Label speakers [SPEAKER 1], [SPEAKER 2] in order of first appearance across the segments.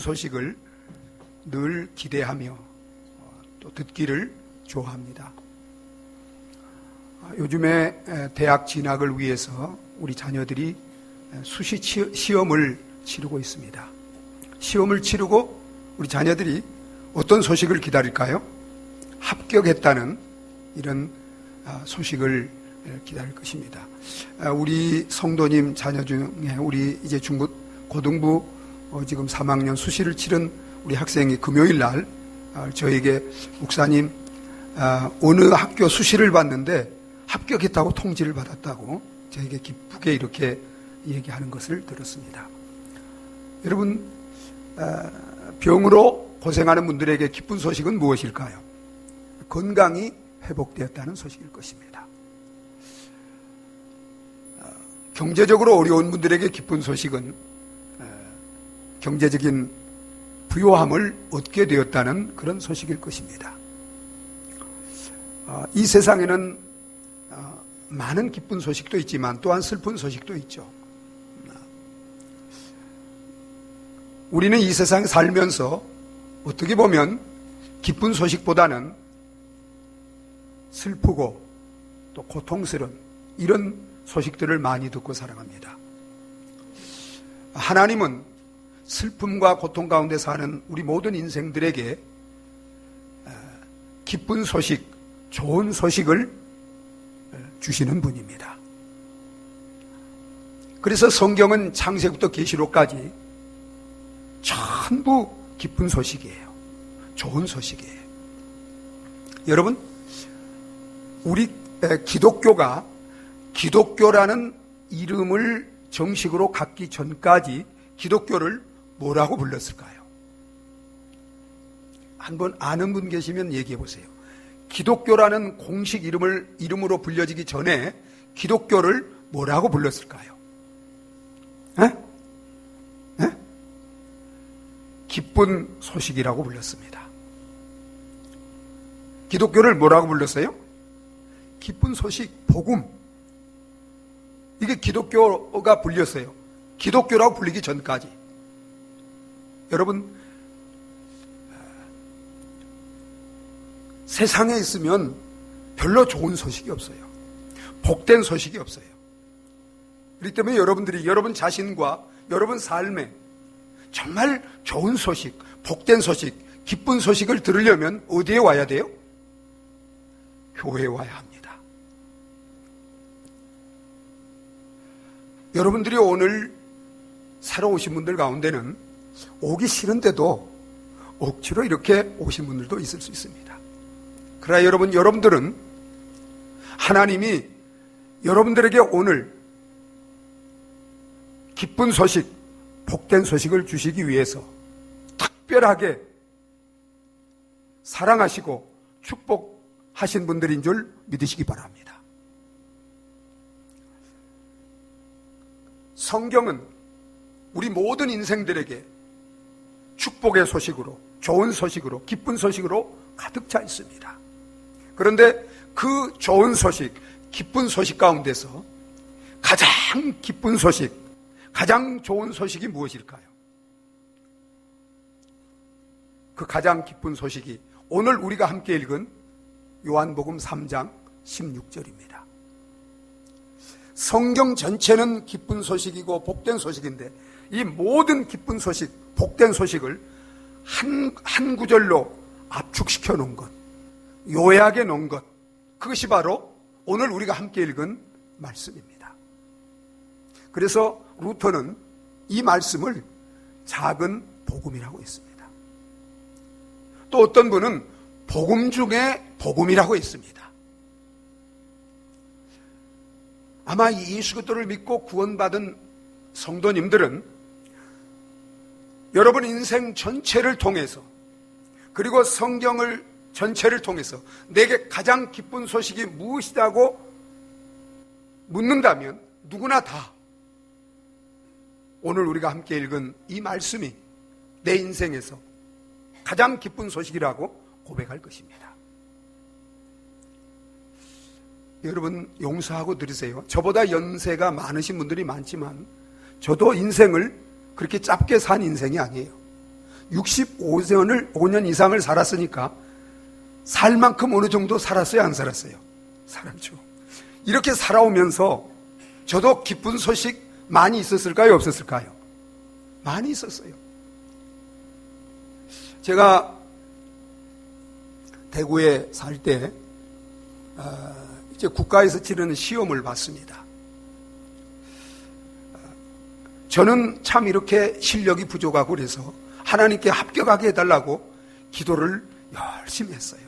[SPEAKER 1] 소식을 늘 기대하며 또 듣기를 좋아합니다. 요즘에 대학 진학을 위해서 우리 자녀들이 수시 시험을 치르고 있습니다. 시험을 치르고 우리 자녀들이 어떤 소식을 기다릴까요? 합격했다는 이런 소식을 기다릴 것입니다. 우리 성도님 자녀 중에 우리 이제 고등부 지금 3학년 수시를 치른 우리 학생이 금요일 날 저에게 목사님 어느 학교 수시를 봤는데 합격했다고 통지를 받았다고 저에게 기쁘게 이렇게 얘기하는 것을 들었습니다. 여러분, 병으로 고생하는 분들에게 기쁜 소식은 무엇일까요? 건강이 회복되었다는 소식일 것입니다. 경제적으로 어려운 분들에게 기쁜 소식은 경제적인 부요함을 얻게 되었다는 그런 소식일 것입니다. 이 세상에는 많은 기쁜 소식도 있지만 또한 슬픈 소식도 있죠. 우리는 이 세상에 살면서 어떻게 보면 기쁜 소식보다는 슬프고 또 고통스러운 이런 소식들을 많이 듣고 살아갑니다. 하나님은 슬픔과 고통 가운데 사는 우리 모든 인생들에게 기쁜 소식, 좋은 소식을 주시는 분입니다. 그래서 성경은 창세부터 계시록까지 전부 기쁜 소식이에요. 좋은 소식이에요. 여러분, 우리 기독교가 기독교라는 이름을 정식으로 갖기 전까지 기독교를 뭐라고 불렀을까요? 한번 아는 분 계시면 얘기해 보세요. 기독교라는 공식 이름으로 불려지기 전에 기독교를 뭐라고 불렀을까요? 에? 에? 기쁜 소식이라고 불렀습니다. 기독교를 뭐라고 불렀어요? 기쁜 소식, 복음. 이게 기독교가 불렸어요. 기독교라고 불리기 전까지. 여러분, 세상에 있으면 별로 좋은 소식이 없어요. 복된 소식이 없어요. 그렇기 때문에 여러분들이 여러분 자신과 여러분 삶에 정말 좋은 소식, 복된 소식, 기쁜 소식을 들으려면 어디에 와야 돼요? 교회에 와야 합니다. 여러분들이 오늘 새로 오신 분들 가운데는 오기 싫은데도 억지로 이렇게 오신 분들도 있을 수 있습니다. 그러나 여러분들은 하나님이 여러분들에게 오늘 기쁜 소식, 복된 소식을 주시기 위해서 특별하게 사랑하시고 축복하신 분들인 줄 믿으시기 바랍니다. 성경은 우리 모든 인생들에게 축복의 소식으로, 좋은 소식으로, 기쁜 소식으로 가득 차 있습니다. 그런데 그 좋은 소식, 기쁜 소식 가운데서 가장 기쁜 소식, 가장 좋은 소식이 무엇일까요? 그 가장 기쁜 소식이 오늘 우리가 함께 읽은 요한복음 3장 16절입니다. 성경 전체는 기쁜 소식이고 복된 소식인데 이 모든 기쁜 소식, 복된 소식을 한 구절로 압축시켜 놓은 것, 요약해 놓은 것, 그것이 바로 오늘 우리가 함께 읽은 말씀입니다. 그래서 루터는 이 말씀을 작은 복음이라고 했습니다. 또 어떤 분은 복음 중에 복음이라고 했습니다. 아마 이 예수 그리스도를 믿고 구원받은 성도님들은 여러분 인생 전체를 통해서 그리고 성경을 전체를 통해서 내게 가장 기쁜 소식이 무엇이라고 묻는다면 누구나 다 오늘 우리가 함께 읽은 이 말씀이 내 인생에서 가장 기쁜 소식이라고 고백할 것입니다. 여러분 용서하고 들으세요. 저보다 연세가 많으신 분들이 많지만 저도 인생을 그렇게 짧게 산 인생이 아니에요. 5년 이상을 살았으니까 살 만큼 어느 정도 살았어요, 안 살았어요? 살았죠. 이렇게 살아오면서 저도 기쁜 소식 많이 있었을까요, 없었을까요? 많이 있었어요. 제가 대구에 살 때 이제 국가에서 치르는 시험을 봤습니다. 저는 참 이렇게 실력이 부족하고 그래서 하나님께 합격하게 해달라고 기도를 열심히 했어요.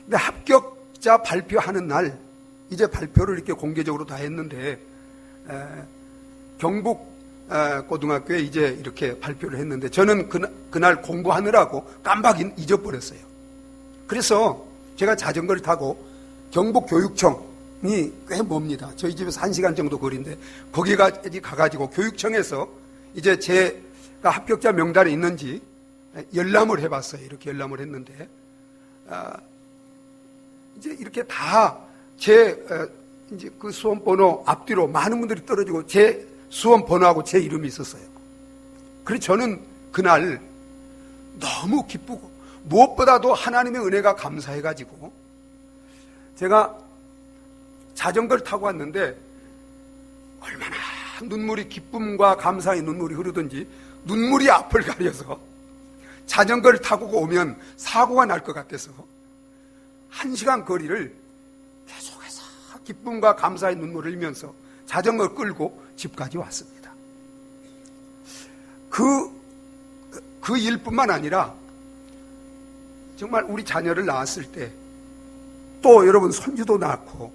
[SPEAKER 1] 근데 합격자 발표하는 날 이제 발표를 이렇게 공개적으로 다 했는데 경북 고등학교에 이제 이렇게 발표를 했는데 저는 그날 공부하느라고 깜빡 잊어버렸어요. 그래서 제가 자전거를 타고 경북교육청이 꽤 멉니다. 저희 집에서 1시간 정도 거리인데 거기까지 가가지고 교육청에서 이제 제가 합격자 명단에 있는지 열람을 해봤어요. 이렇게 열람을 했는데 이제 이렇게 다 제 이제 그 수험번호 앞뒤로 많은 분들이 떨어지고 제 수험번호하고 제 이름이 있었어요. 그래서 저는 그날 너무 기쁘고 무엇보다도 하나님의 은혜가 감사해가지고 제가 자전거를 타고 왔는데 얼마나 눈물이 기쁨과 감사의 눈물이 흐르든지 눈물이 앞을 가려서 자전거를 타고 오면 사고가 날 것 같아서 1시간 거리를 계속해서 기쁨과 감사의 눈물을 흘리면서 자전거를 끌고 집까지 왔습니다. 그 일뿐만 아니라 정말 우리 자녀를 낳았을 때 또 여러분 손주도 낳고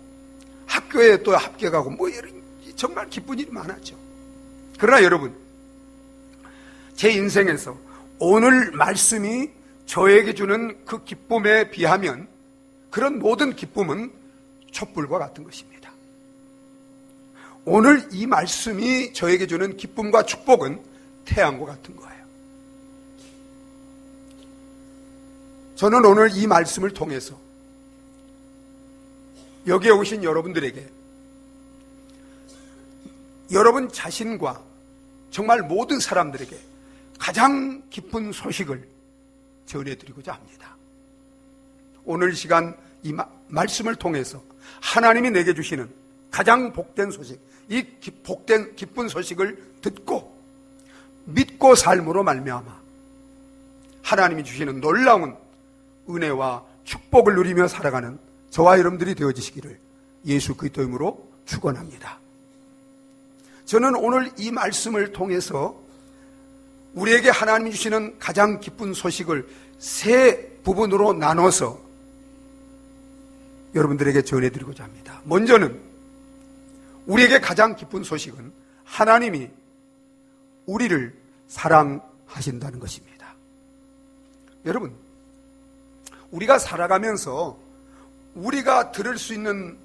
[SPEAKER 1] 학교에 또 합격하고 뭐 이런 정말 기쁜 일이 많았죠. 그러나 여러분 제 인생에서 오늘 말씀이 저에게 주는 그 기쁨에 비하면 그런 모든 기쁨은 촛불과 같은 것입니다. 오늘 이 말씀이 저에게 주는 기쁨과 축복은 태양과 같은 거예요. 저는 오늘 이 말씀을 통해서 여기에 오신 여러분들에게 여러분 자신과 정말 모든 사람들에게 가장 기쁜 소식을 전해드리고자 합니다. 오늘 시간 이 말씀을 통해서 하나님이 내게 주시는 가장 복된 소식, 이 복된 기쁜 소식을 듣고 믿고 삶으로 말미암아 하나님이 주시는 놀라운 은혜와 축복을 누리며 살아가는 저와 여러분들이 되어지시기를 예수 그리스도의 이름으로 축원합니다. 저는 오늘 이 말씀을 통해서 우리에게 하나님이 주시는 가장 기쁜 소식을 세 부분으로 나눠서 여러분들에게 전해드리고자 합니다. 먼저는 우리에게 가장 기쁜 소식은 하나님이 우리를 사랑하신다는 것입니다. 여러분, 우리가 살아가면서 우리가 들을 수 있는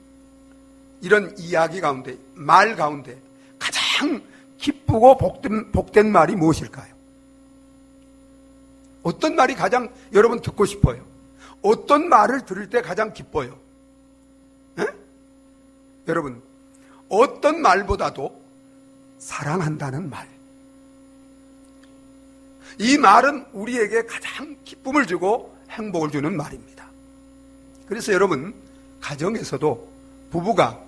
[SPEAKER 1] 이런 이야기 가운데, 말 가운데 가장 기쁘고 복된 말이 무엇일까요? 어떤 말이 가장 여러분 듣고 싶어요? 어떤 말을 들을 때 가장 기뻐요? 에? 여러분, 어떤 말보다도 사랑한다는 말. 이 말은 우리에게 가장 기쁨을 주고 행복을 주는 말입니다. 그래서 여러분, 가정에서도 부부가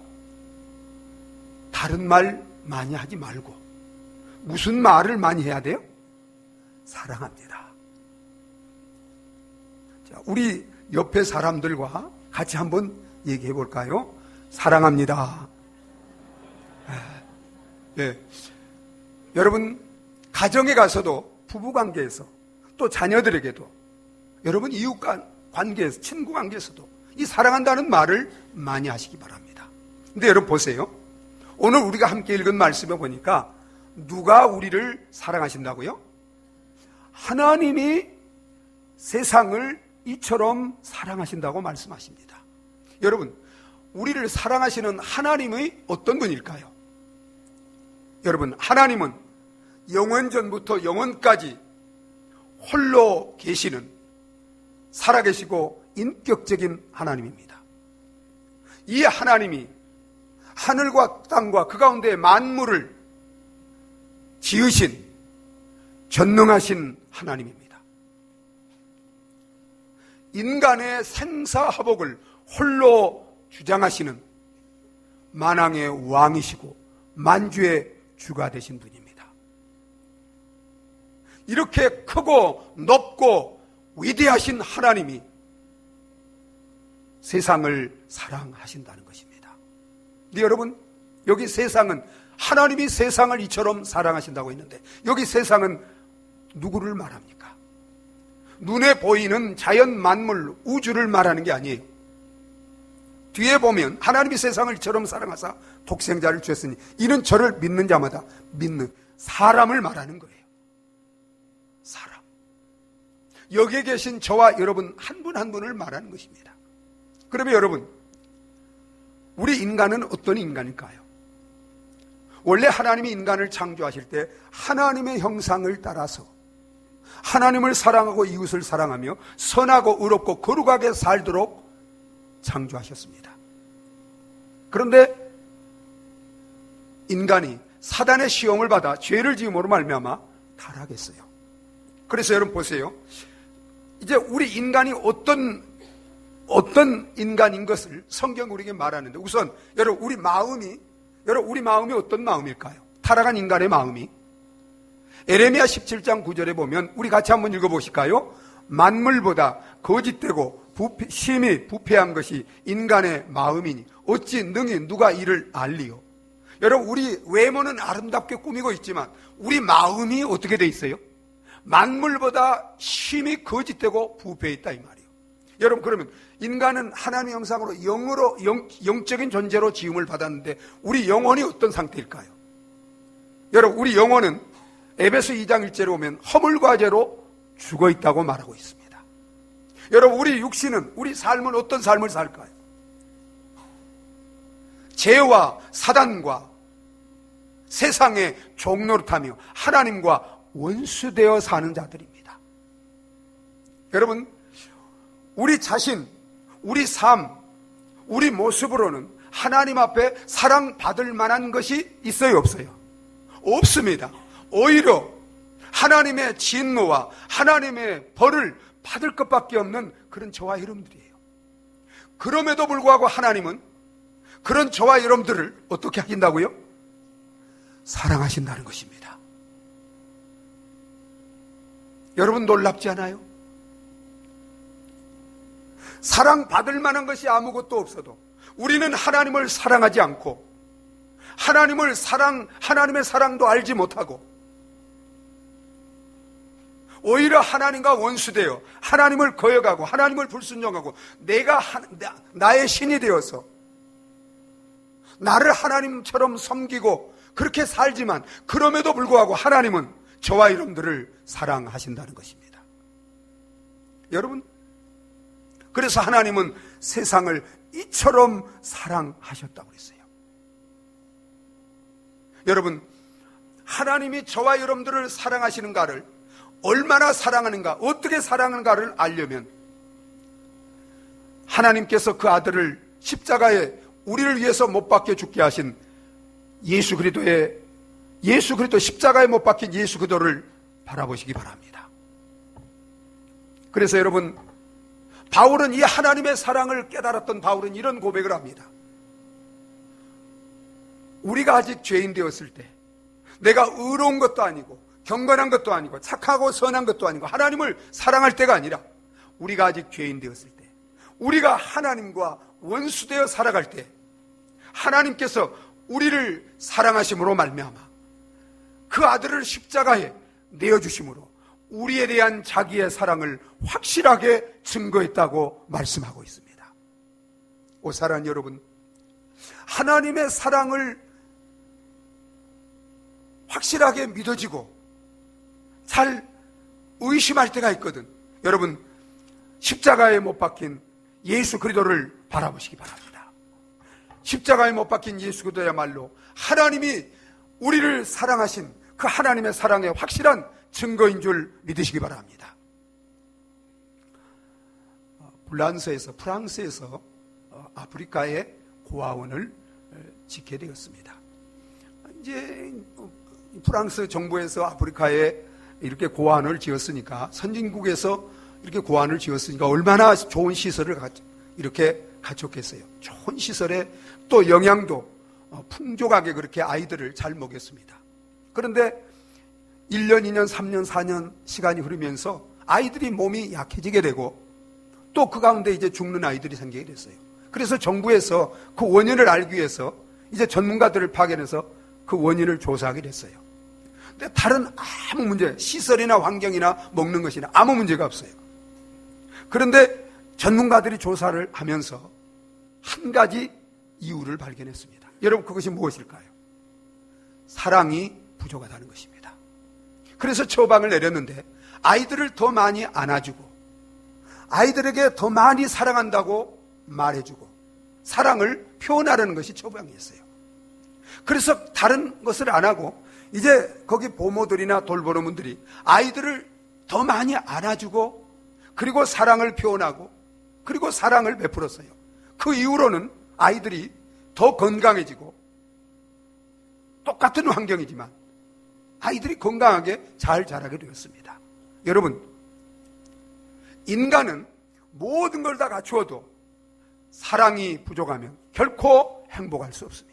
[SPEAKER 1] 다른 말 많이 하지 말고 무슨 말을 많이 해야 돼요? 사랑합니다. 자, 우리 옆에 사람들과 같이 한번 얘기해 볼까요? 사랑합니다. 네. 여러분, 가정에 가서도 부부관계에서 또 자녀들에게도 여러분 이웃 관계에서 친구 관계에서도 이 사랑한다는 말을 많이 하시기 바랍니다. 근데 여러분 보세요. 오늘 우리가 함께 읽은 말씀에 보니까 누가 우리를 사랑하신다고요? 하나님이 세상을 이처럼 사랑하신다고 말씀하십니다. 여러분, 우리를 사랑하시는 하나님의 어떤 분일까요? 여러분, 하나님은 영원전부터 영원까지 홀로 계시는 살아계시고 인격적인 하나님입니다. 이 하나님이 하늘과 땅과 그 가운데 만물을 지으신 전능하신 하나님입니다. 인간의 생사화복을 홀로 주장하시는 만왕의 왕이시고 만주의 주가 되신 분입니다. 이렇게 크고 높고 위대하신 하나님이 세상을 사랑하신다는 것입니다. 근데 여러분, 여기 세상은 하나님이 세상을 이처럼 사랑하신다고 했는데 여기 세상은 누구를 말합니까? 눈에 보이는 자연 만물, 우주를 말하는 게 아니에요. 뒤에 보면 하나님이 세상을 이처럼 사랑하사 독생자를 주셨으니 이는 저를 믿는 자마다 믿는 사람을 말하는 거예요. 사람. 여기에 계신 저와 여러분 한 분 한 분을 말하는 것입니다. 그러면 여러분, 우리 인간은 어떤 인간일까요? 원래 하나님이 인간을 창조하실 때 하나님의 형상을 따라서 하나님을 사랑하고 이웃을 사랑하며 선하고 의롭고 거룩하게 살도록 창조하셨습니다. 그런데 인간이 사단의 시험을 받아 죄를 지음으로 말미암아 타락했어요. 그래서 여러분 보세요. 이제 우리 인간이 어떤 인간인 것을 성경 우리에게 말하는데, 우선 여러분 우리 마음이 어떤 마음일까요? 타락한 인간의 마음이 에레미야 17장 9절에 보면 우리 같이 한번 읽어보실까요? 만물보다 거짓되고 심히 부패한 것이 인간의 마음이니 어찌 능히 누가 이를 알리요? 여러분, 우리 외모는 아름답게 꾸미고 있지만 우리 마음이 어떻게 돼 있어요? 만물보다 심히 거짓되고 부패했다 이 말이에요. 여러분, 그러면 인간은 하나님의 형상으로 영적인 존재로 지음을 받았는데 우리 영혼이 어떤 상태일까요? 여러분, 우리 영혼은 에베소 2장 1절에 보면 허물과 죄로 죽어 있다고 말하고 있습니다. 여러분, 우리 육신은, 우리 삶은 어떤 삶을 살까요? 죄와 사단과 세상의 종노릇하며 하나님과 원수되어 사는 자들입니다. 여러분, 우리 자신, 우리 삶, 우리 모습으로는 하나님 앞에 사랑받을 만한 것이 있어요, 없어요? 없습니다. 오히려 하나님의 진노와 하나님의 벌을 받을 것밖에 없는 그런 저와 여러분들이에요. 그럼에도 불구하고 하나님은 그런 저와 여러분들을 어떻게 하신다고요? 사랑하신다는 것입니다. 여러분, 놀랍지 않아요? 사랑받을 만한 것이 아무것도 없어도 우리는 하나님을 사랑하지 않고 하나님의 사랑도 알지 못하고 오히려 하나님과 원수되어 하나님을 거역하고 하나님을 불순종하고 나의 신이 되어서 나를 하나님처럼 섬기고 그렇게 살지만 그럼에도 불구하고 하나님은 저와 여러분들을 사랑하신다는 것입니다. 여러분, 그래서 하나님은 세상을 이처럼 사랑하셨다고 그랬어요. 여러분, 하나님이 저와 여러분들을 사랑하시는가를, 얼마나 사랑하는가, 어떻게 사랑하는가를 알려면 하나님께서 그 아들을 십자가에 우리를 위해서 못 박혀 죽게 하신 예수 그리스도 십자가에 못 박힌 예수 그리스도를 바라보시기 바랍니다. 그래서 여러분, 바울은 이 하나님의 사랑을 깨달았던 바울은 이런 고백을 합니다. 우리가 아직 죄인 되었을 때, 내가 의로운 것도 아니고 경건한 것도 아니고 착하고 선한 것도 아니고 하나님을 사랑할 때가 아니라 우리가 아직 죄인 되었을 때, 우리가 하나님과 원수되어 살아갈 때 하나님께서 우리를 사랑하심으로 말미암아 그 아들을 십자가에 내어주심으로 우리에 대한 자기의 사랑을 확실하게 증거했다고 말씀하고 있습니다. 오 사랑하는 여러분, 하나님의 사랑을 확실하게 믿어지고 잘 의심할 때가 있거든. 여러분, 십자가에 못 박힌 예수 그리스도를 바라보시기 바랍니다. 십자가에 못 박힌 예수 그리스도야말로 하나님이 우리를 사랑하신 그 하나님의 사랑의 확실한 증거인 줄 믿으시기 바랍니다. 프랑스에서 아프리카의 고아원을 짓게 되었습니다. 이제 프랑스 정부에서 아프리카에 이렇게 고아원을 지었으니까, 선진국에서 이렇게 고아원을 지었으니까 얼마나 좋은 시설을 이렇게 갖췄겠어요. 좋은 시설에 또 영양도 풍족하게 그렇게 아이들을 잘 먹였습니다. 그런데 1년, 2년, 3년, 4년 시간이 흐르면서 아이들이 몸이 약해지게 되고 또 그 가운데 이제 죽는 아이들이 생기게 됐어요. 그래서 정부에서 그 원인을 알기 위해서 이제 전문가들을 파견해서 그 원인을 조사하게 됐어요. 근데 다른 아무 문제, 시설이나 환경이나 먹는 것이나 아무 문제가 없어요. 그런데 전문가들이 조사를 하면서 한 가지 이유를 발견했습니다. 여러분, 그것이 무엇일까요? 사랑이 부족하다는 것입니다. 그래서 처방을 내렸는데 아이들을 더 많이 안아주고 아이들에게 더 많이 사랑한다고 말해주고 사랑을 표현하라는 것이 처방이었어요. 그래서 다른 것을 안 하고 이제 거기 보모들이나 돌보는 분들이 아이들을 더 많이 안아주고 그리고 사랑을 표현하고 그리고 사랑을 베풀었어요. 그 이후로는 아이들이 더 건강해지고 똑같은 환경이지만 아이들이 건강하게 잘 자라게 되었습니다. 여러분, 인간은 모든 걸 다 갖추어도 사랑이 부족하면 결코 행복할 수 없습니다.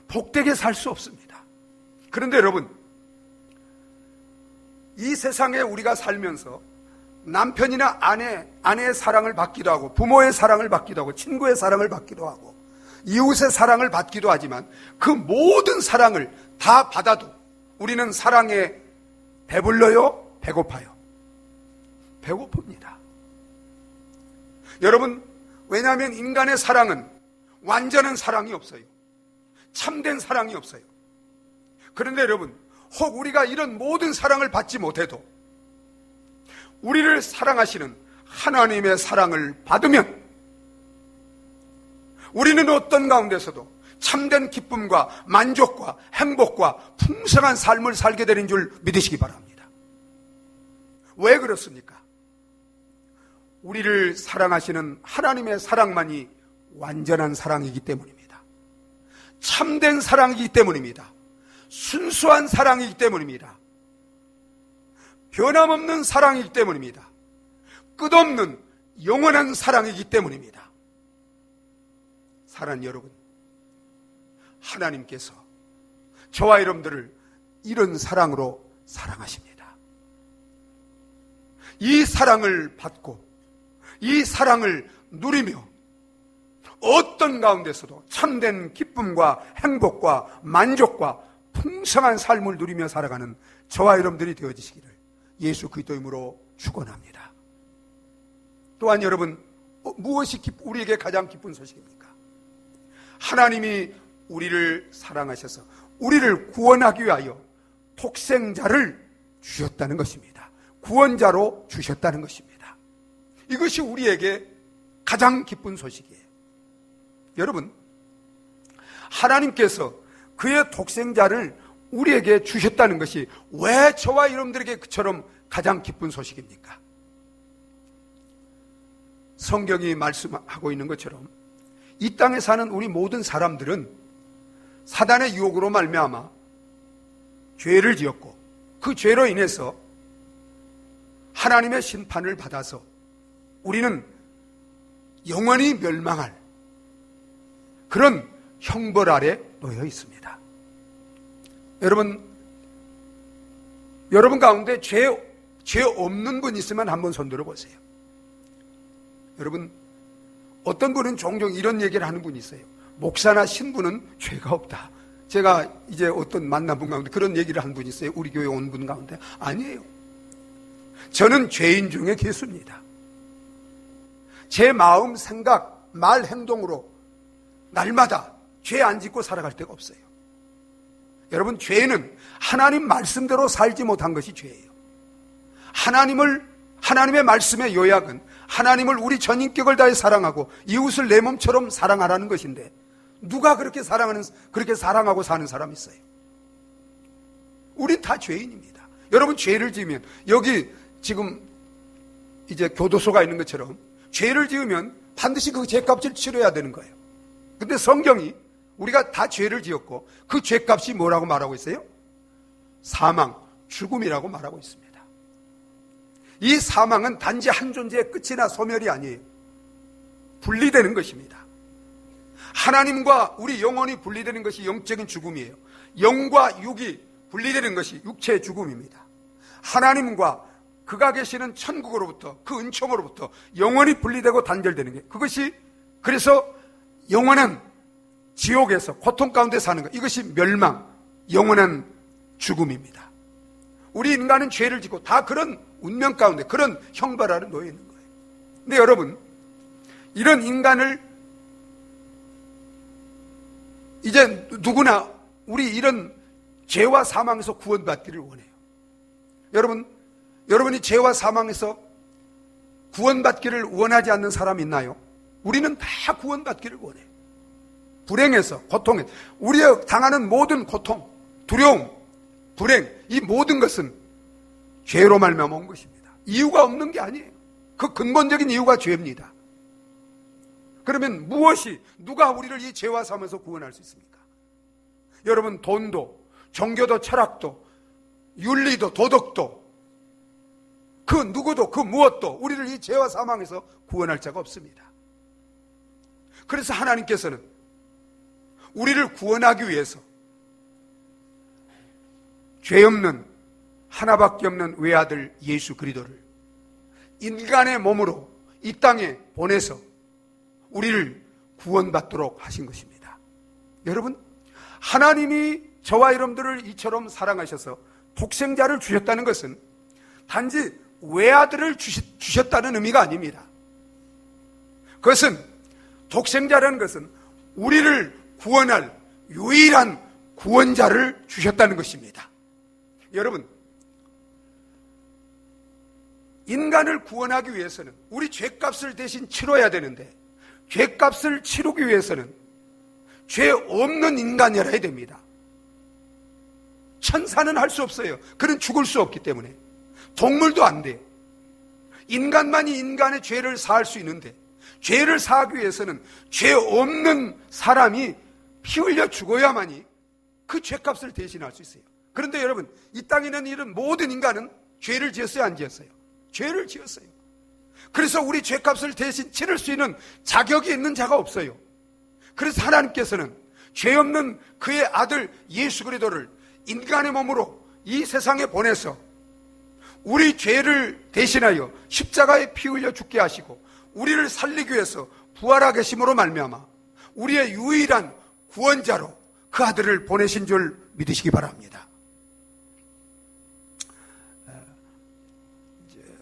[SPEAKER 1] 복되게 살 수 없습니다. 그런데 여러분, 이 세상에 우리가 살면서 남편이나 아내의 사랑을 받기도 하고 부모의 사랑을 받기도 하고 친구의 사랑을 받기도 하고 이웃의 사랑을 받기도 하지만 그 모든 사랑을 다 받아도 우리는 사랑에 배불러요? 배고파요? 배고픕니다. 여러분, 왜냐하면 인간의 사랑은 완전한 사랑이 없어요. 참된 사랑이 없어요. 그런데 여러분, 혹 우리가 이런 모든 사랑을 받지 못해도 우리를 사랑하시는 하나님의 사랑을 받으면 우리는 어떤 가운데서도 참된 기쁨과 만족과 행복과 풍성한 삶을 살게 되는 줄 믿으시기 바랍니다. 왜 그렇습니까? 우리를 사랑하시는 하나님의 사랑만이 완전한 사랑이기 때문입니다. 참된 사랑이기 때문입니다. 순수한 사랑이기 때문입니다. 변함없는 사랑이기 때문입니다. 끝없는 영원한 사랑이기 때문입니다. 사랑하는 여러분, 하나님께서 저와 여러분들을 이런 사랑으로 사랑하십니다. 이 사랑을 받고 이 사랑을 누리며 어떤 가운데서도 참된 기쁨과 행복과 만족과 풍성한 삶을 누리며 살아가는 저와 여러분들이 되어지시기를 예수 그리스도의 이름으로 축원합니다. 또한 여러분, 무엇이 우리에게 가장 기쁜 소식입니까? 하나님이 우리를 사랑하셔서 우리를 구원하기 위하여 독생자를 주셨다는 것입니다. 구원자로 주셨다는 것입니다. 이것이 우리에게 가장 기쁜 소식이에요. 여러분, 하나님께서 그의 독생자를 우리에게 주셨다는 것이 왜 저와 여러분들에게 그처럼 가장 기쁜 소식입니까? 성경이 말씀하고 있는 것처럼 이 땅에 사는 우리 모든 사람들은 사단의 유혹으로 말미암아 죄를 지었고 그 죄로 인해서 하나님의 심판을 받아서 우리는 영원히 멸망할 그런 형벌 아래 놓여 있습니다. 여러분 가운데 죄 없는 분 있으면 한번 손 들어보세요. 여러분, 어떤 분은 종종 이런 얘기를 하는 분이 있어요. 목사나 신부는 죄가 없다. 제가 이제 어떤 만나본 가운데 그런 얘기를 한 분이 있어요. 우리 교회 온 분 가운데. 아니에요. 저는 죄인 중에 괴수입니다. 제 마음, 생각, 말, 행동으로 날마다 죄 안 짓고 살아갈 데가 없어요. 여러분, 죄는 하나님 말씀대로 살지 못한 것이 죄예요. 하나님의 말씀의 요약은 하나님을 우리 전 인격을 다해 사랑하고 이웃을 내 몸처럼 사랑하라는 것인데 누가 그렇게 사랑하고 사는 사람이 있어요? 우린 다 죄인입니다. 여러분, 죄를 지으면 여기 지금 이제 교도소가 있는 것처럼 죄를 지으면 반드시 그 죄값을 치러야 되는 거예요. 근데 성경이 우리가 다 죄를 지었고 그 죄값이 뭐라고 말하고 있어요? 사망, 죽음이라고 말하고 있습니다. 이 사망은 단지 한 존재의 끝이나 소멸이 아니에요. 분리되는 것입니다. 하나님과 우리 영혼이 분리되는 것이 영적인 죽음이에요. 영과 육이 분리되는 것이 육체의 죽음입니다. 하나님과 그가 계시는 천국으로부터, 그 은총으로부터 영원히 분리되고 단절되는 게, 그것이, 그래서 영원한 지옥에서 고통 가운데 사는 것, 이것이 멸망, 영원한 죽음입니다. 우리 인간은 죄를 짓고 다 그런 운명 가운데, 그런 형벌 아래 놓여 있는 거예요. 근데 여러분, 이런 인간을 이제 누구나 우리 이런 죄와 사망에서 구원받기를 원해요. 여러분이 죄와 사망에서 구원받기를 원하지 않는 사람 있나요? 우리는 다 구원받기를 원해요. 불행에서, 고통에서, 우리가 당하는 모든 고통, 두려움, 불행, 이 모든 것은 죄로 말미암아 온 것입니다. 이유가 없는 게 아니에요. 그 근본적인 이유가 죄입니다. 그러면 무엇이, 누가 우리를 이 죄와 사망에서 구원할 수 있습니까? 여러분, 돈도, 종교도, 철학도, 윤리도, 도덕도, 그 누구도, 그 무엇도 우리를 이 죄와 사망에서 구원할 자가 없습니다. 그래서 하나님께서는 우리를 구원하기 위해서 죄 없는, 하나밖에 없는 외아들 예수 그리스도를 인간의 몸으로 이 땅에 보내서 우리를 구원받도록 하신 것입니다. 여러분, 하나님이 저와 여러분들을 이처럼 사랑하셔서 독생자를 주셨다는 것은 단지 외아들을 주셨다는 의미가 아닙니다. 그것은, 독생자라는 것은 우리를 구원할 유일한 구원자를 주셨다는 것입니다. 여러분, 인간을 구원하기 위해서는 우리 죄값을 대신 치러야 되는데, 죄값을 치르기 위해서는 죄 없는 인간이어야 됩니다. 천사는 할 수 없어요. 그는 죽을 수 없기 때문에. 동물도 안 돼요. 인간만이 인간의 죄를 사할 수 있는데, 죄를 사하기 위해서는 죄 없는 사람이 피 흘려 죽어야만이 그 죄값을 대신할 수 있어요. 그런데 여러분, 이 땅에 있는 이런 모든 인간은 죄를 지었어요, 안 지었어요? 죄를 지었어요. 그래서 우리 죄값을 대신 치를 수 있는 자격이 있는 자가 없어요. 그래서 하나님께서는 죄 없는 그의 아들 예수 그리스도를 인간의 몸으로 이 세상에 보내서 우리 죄를 대신하여 십자가에 피 흘려 죽게 하시고 우리를 살리기 위해서 부활하게 하심으로 말미암아 우리의 유일한 구원자로 그 아들을 보내신 줄 믿으시기 바랍니다.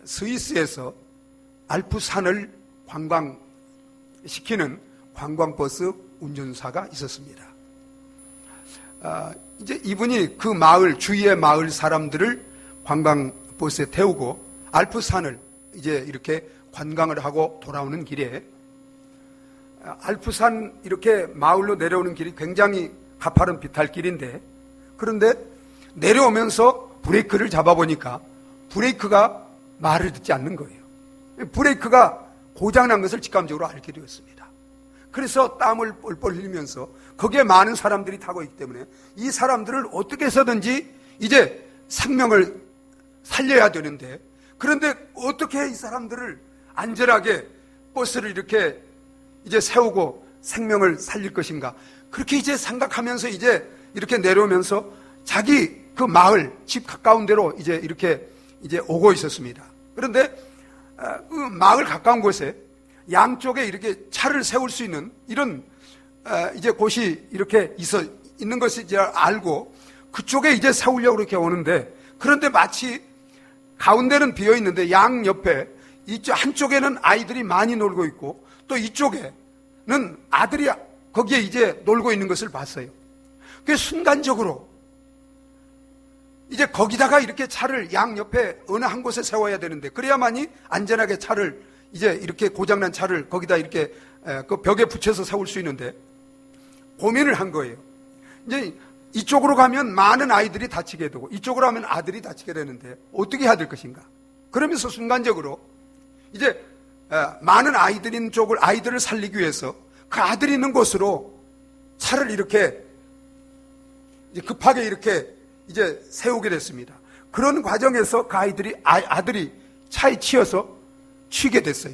[SPEAKER 1] 스위스에서 알프산을 관광시키는 관광버스 운전사가 있었습니다. 이제 이분이 그 마을, 주위의 마을 사람들을 관광버스에 태우고 알프산을 이제 이렇게 관광을 하고 돌아오는 길에, 알프산 이렇게 마을로 내려오는 길이 굉장히 가파른 비탈길인데, 그런데 내려오면서 브레이크를 잡아보니까 브레이크가 말을 듣지 않는 거예요. 브레이크가 고장난 것을 직감적으로 알게 되었습니다. 그래서 땀을 뻘뻘 흘리면서, 거기에 많은 사람들이 타고 있기 때문에 이 사람들을 어떻게 해서든지 이제 생명을 살려야 되는데, 그런데 어떻게 이 사람들을 안전하게 버스를 이렇게 이제 세우고 생명을 살릴 것인가, 그렇게 이제 생각하면서 이제 이렇게 내려오면서 자기 그 마을, 집 가까운 데로 이제 이렇게 이제 오고 있었습니다. 그런데 그 마을 가까운 곳에 양쪽에 이렇게 차를 세울 수 있는 이런 이제 곳이 이렇게 있는 것을 이제 알고 그쪽에 이제 세우려고 이렇게 오는데, 그런데 마치 가운데는 비어 있는데 양 옆에 이쪽 한쪽에는 아이들이 많이 놀고 있고 또 이쪽에는 아들이 거기에 이제 놀고 있는 것을 봤어요. 그래서 순간적으로 이제 거기다가 이렇게 차를 양 옆에 어느 한 곳에 세워야 되는데, 그래야만이 안전하게 차를 이제 이렇게 고장난 차를 거기다 이렇게 그 벽에 붙여서 세울 수 있는데, 고민을 한 거예요. 이제 이쪽으로 가면 많은 아이들이 다치게 되고 이쪽으로 하면 아들이 다치게 되는데 어떻게 해야 될 것인가. 그러면서 순간적으로 이제 많은 아이들이 있는 쪽을, 아이들을 살리기 위해서 그 아들이 있는 곳으로 차를 이렇게 이제 급하게 이렇게 이제 세우게 됐습니다. 그런 과정에서 그 아들이 차에 치여서 치게 됐어요.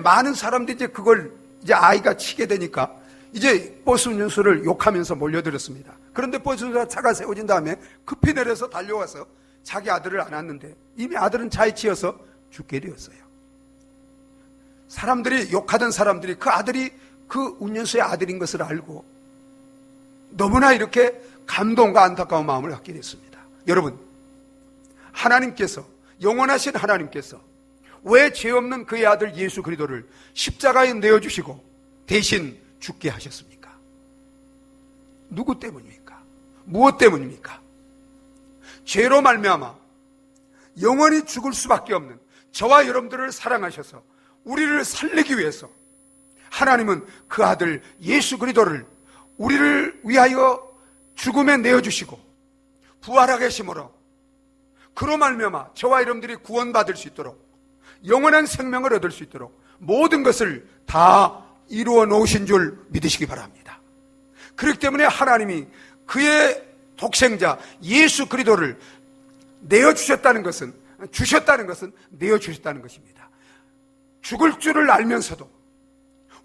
[SPEAKER 1] 많은 사람들이 이제 그걸 이제 아이가 치게 되니까 이제 버스 운전수를 욕하면서 몰려들었습니다. 그런데 버스 운전수가 차가 세워진 다음에 급히 내려서 달려와서 자기 아들을 안았는데 이미 아들은 차에 치여서 죽게 되었어요. 사람들이 욕하던 사람들이 그 아들이 그 운전수의 아들인 것을 알고 너무나 이렇게 감동과 안타까운 마음을 갖게 됐습니다. 여러분, 하나님께서, 영원하신 하나님께서 왜 죄 없는 그의 아들 예수 그리스도를 십자가에 내어주시고 대신 죽게 하셨습니까? 누구 때문입니까? 무엇 때문입니까? 죄로 말미암아 영원히 죽을 수밖에 없는 저와 여러분들을 사랑하셔서 우리를 살리기 위해서 하나님은 그 아들 예수 그리스도를 우리를 위하여 죽음에 내어주시고 부활하게 하심으로 그로 말미암아 저와 여러분들이 구원받을 수 있도록 영원한 생명을 얻을 수 있도록 모든 것을 다 이루어 놓으신 줄 믿으시기 바랍니다. 그렇기 때문에 하나님이 그의 독생자 예수 그리스도를 내어주셨다는 것은, 주셨다는 것은 내어주셨다는 것입니다. 죽을 줄을 알면서도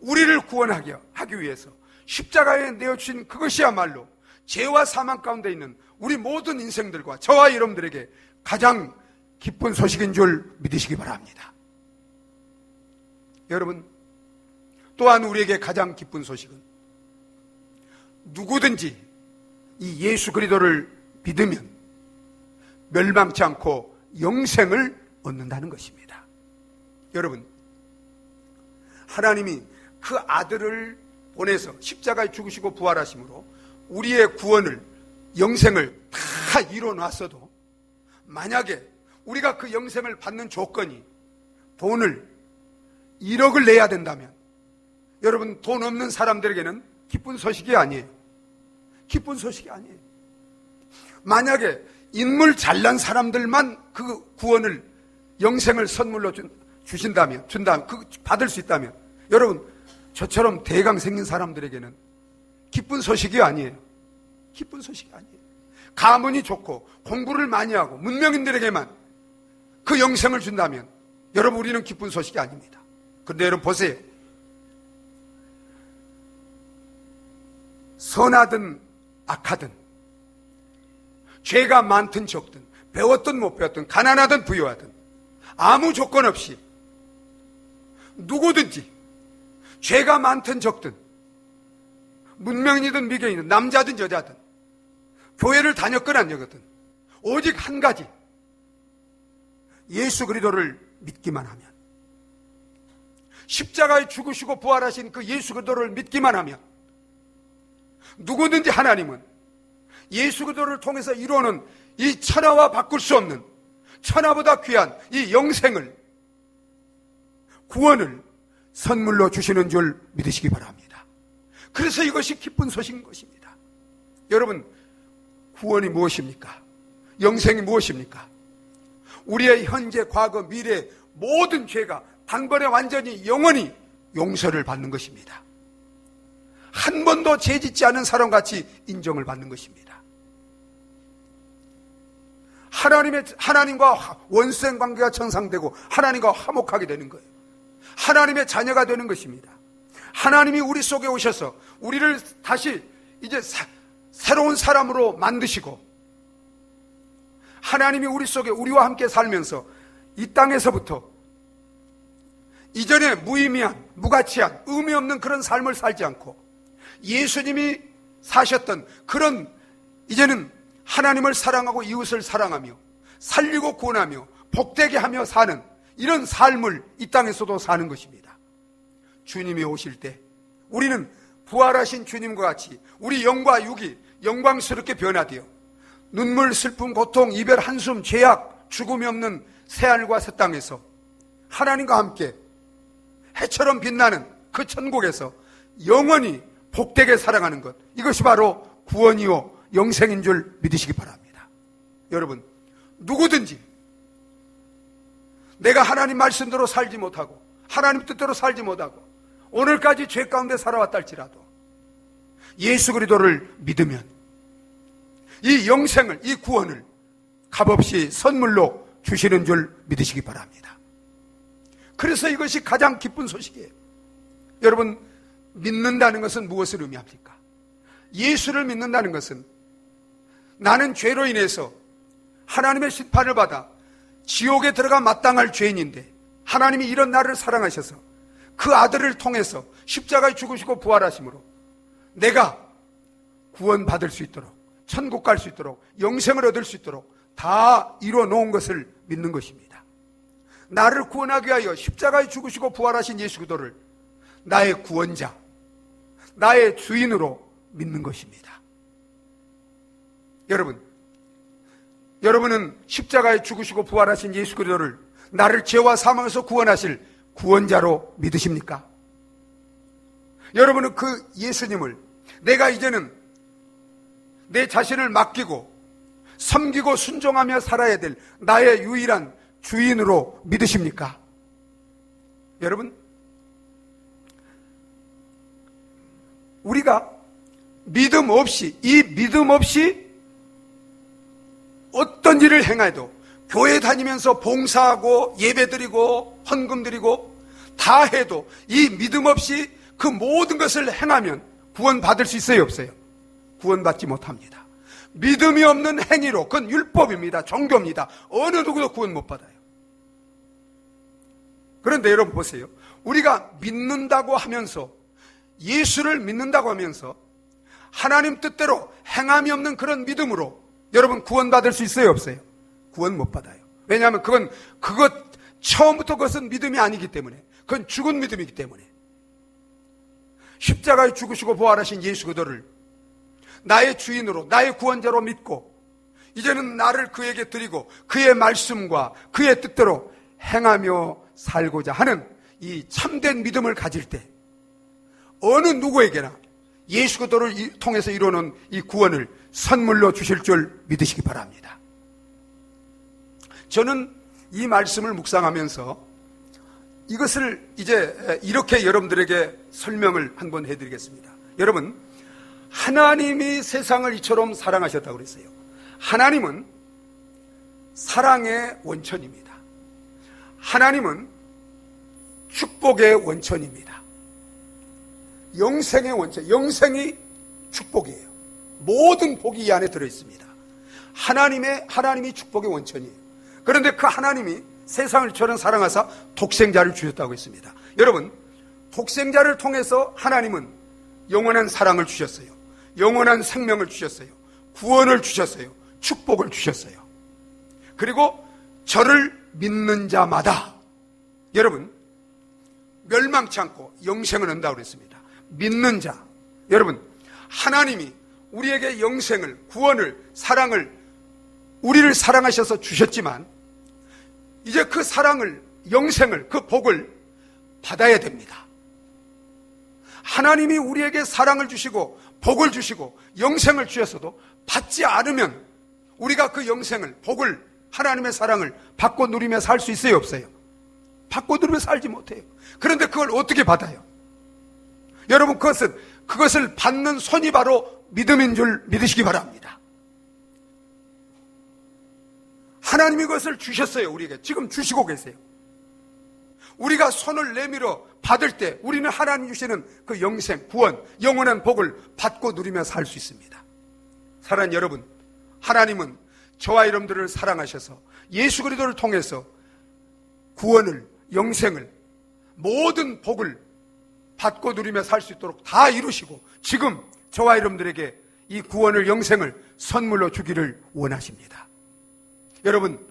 [SPEAKER 1] 우리를 구원하기 위해서 십자가에 내어주신 그것이야말로 죄와 사망 가운데 있는 우리 모든 인생들과 저와 여러분들에게 가장 기쁜 소식인 줄 믿으시기 바랍니다. 여러분, 또한 우리에게 가장 기쁜 소식은 누구든지 이 예수 그리스도를 믿으면 멸망치 않고 영생을 얻는다는 것입니다. 여러분, 하나님이 그 아들을 보내서 십자가에 죽으시고 부활하심으로 우리의 구원을, 영생을 다 이뤄놨어도 만약에 우리가 그 영생을 받는 조건이 돈을 1억을 내야 된다면 여러분, 돈 없는 사람들에게는 기쁜 소식이 아니에요. 기쁜 소식이 아니에요. 만약에 인물 잘난 사람들만 그 구원을, 영생을 선물로 준다면 받을 수 있다면 여러분, 저처럼 대강 생긴 사람들에게는 기쁜 소식이 아니에요. 기쁜 소식이 아니에요. 가문이 좋고 공부를 많이 하고 문명인들에게만 그 영생을 준다면 여러분, 우리는 기쁜 소식이 아닙니다. 그런데 여러분 보세요. 선하든 악하든 죄가 많든 적든 배웠든 못 배웠든 가난하든 부유하든 아무 조건 없이 누구든지 죄가 많든 적든 문명인이든 미개인이든 남자든 여자든 교회를 다녔건 안 다녔든 오직 한 가지, 예수 그리스도를 믿기만 하면, 십자가에 죽으시고 부활하신 그 예수 그리스도를 믿기만 하면 누구든지 하나님은 예수 그리스도를 통해서 이루어는 이 천하와 바꿀 수 없는, 천하보다 귀한 이 영생을, 구원을 선물로 주시는 줄 믿으시기 바랍니다. 그래서 이것이 기쁜 소식인 것입니다. 여러분, 구원이 무엇입니까? 영생이 무엇입니까? 우리의 현재, 과거, 미래 모든 죄가 단번에 완전히 영원히 용서를 받는 것입니다. 한 번도 죄 짓지 않은 사람같이 인정을 받는 것입니다. 하나님과 원수의 관계가 정상되고 하나님과 화목하게 되는 거예요. 하나님의 자녀가 되는 것입니다. 하나님이 우리 속에 오셔서 우리를 다시 이제 새로운 사람으로 만드시고, 하나님이 우리 속에 우리와 함께 살면서 이 땅에서부터 이전에 무의미한, 무가치한, 의미 없는 그런 삶을 살지 않고 예수님이 사셨던 그런, 이제는 하나님을 사랑하고 이웃을 사랑하며 살리고 구원하며 복되게 하며 사는 이런 삶을 이 땅에서도 사는 것입니다. 주님이 오실 때 우리는 부활하신 주님과 같이 우리 영과 육이 영광스럽게 변화되어 눈물, 슬픔, 고통, 이별, 한숨, 죄악, 죽음이 없는 새하늘과 새 땅에서 하나님과 함께 해처럼 빛나는 그 천국에서 영원히 복되게 살아가는 것, 이것이 바로 구원이요 영생인 줄 믿으시기 바랍니다. 여러분, 누구든지 내가 하나님 말씀대로 살지 못하고 하나님 뜻대로 살지 못하고 오늘까지 죄 가운데 살아왔다 할지라도 예수 그리스도를 믿으면 이 영생을, 이 구원을 값없이 선물로 주시는 줄 믿으시기 바랍니다. 그래서 이것이 가장 기쁜 소식이에요. 여러분, 믿는다는 것은 무엇을 의미합니까? 예수를 믿는다는 것은 나는 죄로 인해서 하나님의 심판을 받아 지옥에 들어가 마땅할 죄인인데 하나님이 이런 나를 사랑하셔서 그 아들을 통해서 십자가에 죽으시고 부활하심으로 내가 구원받을 수 있도록, 천국 갈 수 있도록, 영생을 얻을 수 있도록 다 이루어 놓은 것을 믿는 것입니다. 나를 구원하기 위하여 십자가에 죽으시고 부활하신 예수 그리스도를 나의 구원자, 나의 주인으로 믿는 것입니다. 여러분은 십자가에 죽으시고 부활하신 예수 그리스도를 나를 죄와 사망에서 구원하실 구원자로 믿으십니까? 여러분은 그 예수님을 내가 이제는 내 자신을 맡기고 섬기고 순종하며 살아야 될 나의 유일한 주인으로 믿으십니까? 여러분, 우리가 믿음 없이, 이 믿음 없이 어떤 일을 행해도 교회 다니면서 봉사하고 예배드리고 헌금드리고 다 해도 이 믿음 없이 그 모든 것을 행하면 구원받을 수 있어요, 없어요? 구원받지 못합니다. 믿음이 없는 행위로, 그건 율법입니다. 종교입니다. 어느 누구도 구원 못 받아요. 그런데 여러분 보세요. 우리가 믿는다고 하면서, 예수를 믿는다고 하면서 하나님 뜻대로 행함이 없는 그런 믿음으로 여러분 구원받을 수 있어요, 없어요? 구원 못 받아요. 왜냐하면 그것 처음부터 그것은 믿음이 아니기 때문에, 그건 죽은 믿음이기 때문에. 십자가에 죽으시고 부활하신 예수 그리스도를 나의 주인으로, 나의 구원자로 믿고 이제는 나를 그에게 드리고 그의 말씀과 그의 뜻대로 행하며 살고자 하는 이 참된 믿음을 가질 때 어느 누구에게나 예수 그리스도를 통해서 이루는 이 구원을 선물로 주실 줄 믿으시기 바랍니다. 저는 이 말씀을 묵상하면서 이것을 이제 이렇게 여러분들에게 설명을 한번 해드리겠습니다. 여러분, 하나님이 세상을 이처럼 사랑하셨다고 그랬어요. 하나님은 사랑의 원천입니다. 하나님은 축복의 원천입니다. 영생의 원천, 영생이 축복이에요. 모든 복이 이 안에 들어있습니다. 하나님이 축복의 원천이에요. 그런데 그 하나님이 세상을 이처럼 사랑하사 독생자를 주셨다고 했습니다. 여러분, 독생자를 통해서 하나님은 영원한 사랑을 주셨어요. 영원한 생명을 주셨어요. 구원을 주셨어요. 축복을 주셨어요. 그리고 저를 믿는 자마다 여러분 멸망치 않고 영생을 얻는다고 그랬습니다. 믿는 자, 여러분, 하나님이 우리에게 영생을, 구원을, 사랑을, 우리를 사랑하셔서 주셨지만 이제 그 사랑을, 영생을, 그 복을 받아야 됩니다. 하나님이 우리에게 사랑을 주시고 복을 주시고 영생을 주셨어도 받지 않으면 우리가 그 영생을, 복을, 하나님의 사랑을 받고 누리며 살 수 있어요, 없어요? 받고 누리며 살지 못해요. 그런데 그걸 어떻게 받아요? 여러분, 그것을 받는 손이 바로 믿음인 줄 믿으시기 바랍니다. 하나님이 그것을 주셨어요, 우리에게. 지금 주시고 계세요. 우리가 손을 내밀어 받을 때 우리는 하나님 주시는 그 영생, 구원, 영원한 복을 받고 누리며 살 수 있습니다. 사랑하는 여러분, 하나님은 저와 여러분들을 사랑하셔서 예수 그리스도를 통해서 구원을, 영생을, 모든 복을 받고 누리며 살 수 있도록 다 이루시고 지금 저와 여러분들에게 이 구원을, 영생을 선물로 주기를 원하십니다. 여러분,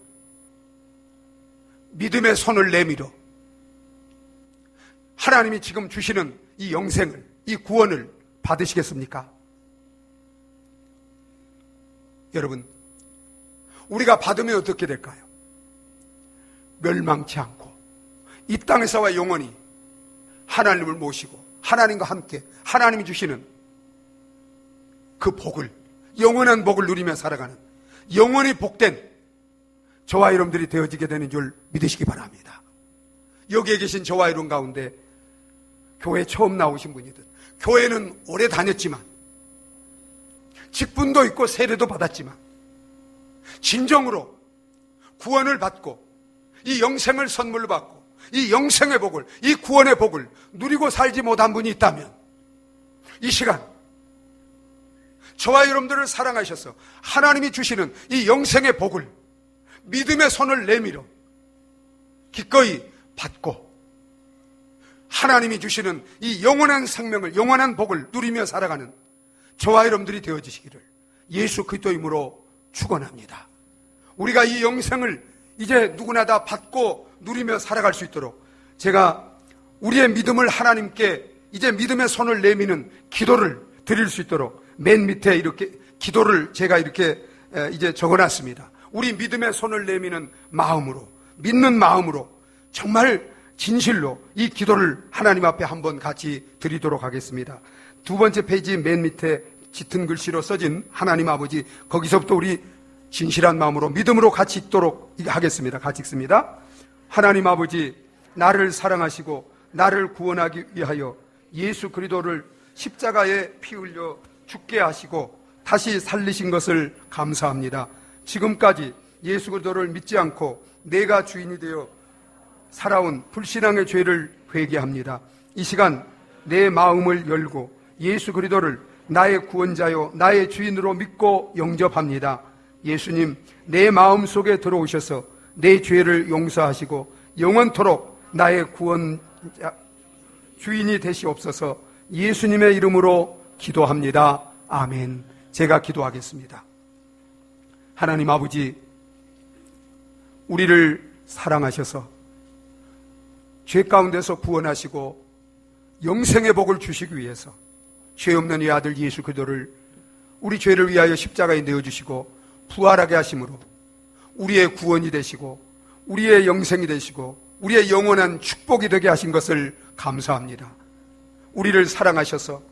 [SPEAKER 1] 믿음의 손을 내밀어 하나님이 지금 주시는 이 영생을, 이 구원을 받으시겠습니까? 여러분, 우리가 받으면 어떻게 될까요? 멸망치 않고 이 땅에서와 영원히 하나님을 모시고 하나님과 함께 하나님이 주시는 그 복을, 영원한 복을 누리며 살아가는 영원히 복된 저와 여러분들이 되어지게 되는 줄 믿으시기 바랍니다. 여기에 계신 저와 여러분 가운데 교회 처음 나오신 분이든 교회는 오래 다녔지만 직분도 있고 세례도 받았지만 진정으로 구원을 받고 이 영생을 선물로 받고 이 영생의 복을, 이 구원의 복을 누리고 살지 못한 분이 있다면 이 시간 저와 여러분들을 사랑하셔서 하나님이 주시는 이 영생의 복을 믿음의 손을 내밀어 기꺼이 받고 하나님이 주시는 이 영원한 생명을, 영원한 복을 누리며 살아가는 저와 여러분들이 되어지시기를 예수 그리스도 이름으로 축원합니다. 우리가 이 영생을 이제 누구나 다 받고 누리며 살아갈 수 있도록 제가 우리의 믿음을 하나님께 이제 믿음의 손을 내미는 기도를 드릴 수 있도록 맨 밑에 이렇게 기도를 제가 이렇게 이제 적어놨습니다. 우리 믿음의 손을 내미는 마음으로, 믿는 마음으로 정말 진실로 이 기도를 하나님 앞에 한번 같이 드리도록 하겠습니다. 두 번째 페이지 맨 밑에 짙은 글씨로 써진 하나님 아버지, 거기서부터 우리 진실한 마음으로 믿음으로 같이 읽도록 하겠습니다. 같이 읽습니다. 하나님 아버지, 나를 사랑하시고 나를 구원하기 위하여 예수 그리스도를 십자가에 피 흘려 죽게 하시고 다시 살리신 것을 감사합니다. 지금까지 예수 그리스도를 믿지 않고 내가 주인이 되어 살아온 불신앙의 죄를 회개합니다. 이 시간 내 마음을 열고 예수 그리스도를 나의 구원자요 나의 주인으로 믿고 영접합니다. 예수님, 내 마음속에 들어오셔서 내 죄를 용서하시고 영원토록 나의 구원자 주인이 되시옵소서. 예수님의 이름으로 기도합니다. 아멘. 제가 기도하겠습니다. 하나님 아버지, 우리를 사랑하셔서 죄 가운데서 구원하시고 영생의 복을 주시기 위해서 죄 없는 이 아들 예수 그리스도를 우리 죄를 위하여 십자가에 내어주시고 부활하게 하심으로 우리의 구원이 되시고 우리의 영생이 되시고 우리의 영원한 축복이 되게 하신 것을 감사합니다. 우리를 사랑하셔서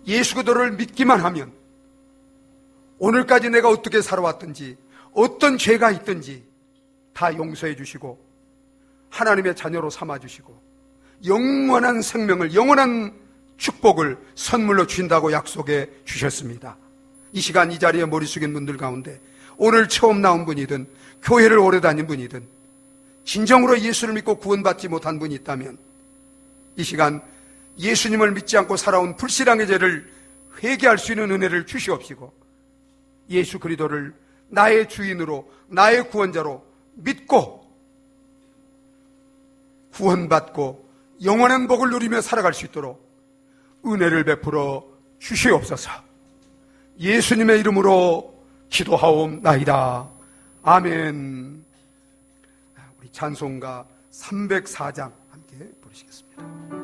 [SPEAKER 1] 예수 그리스도를 믿기만 하면 오늘까지 내가 어떻게 살아왔든지 어떤 죄가 있든지 다 용서해 주시고 하나님의 자녀로 삼아주시고 영원한 생명을, 영원한 축복을 선물로 주신다고 약속해 주셨습니다. 이 시간 이 자리에 머리 숙인 분들 가운데 오늘 처음 나온 분이든 교회를 오래 다닌 분이든 진정으로 예수를 믿고 구원받지 못한 분이 있다면 이 시간 예수님을 믿지 않고 살아온 불신앙의 죄를 회개할 수 있는 은혜를 주시옵시고 예수 그리스도를 나의 주인으로 나의 구원자로 믿고 구원받고 영원한 복을 누리며 살아갈 수 있도록 은혜를 베풀어 주시옵소서. 예수님의 이름으로 기도하옵나이다. 아멘. 우리 찬송가 304장 함께 부르시겠습니다.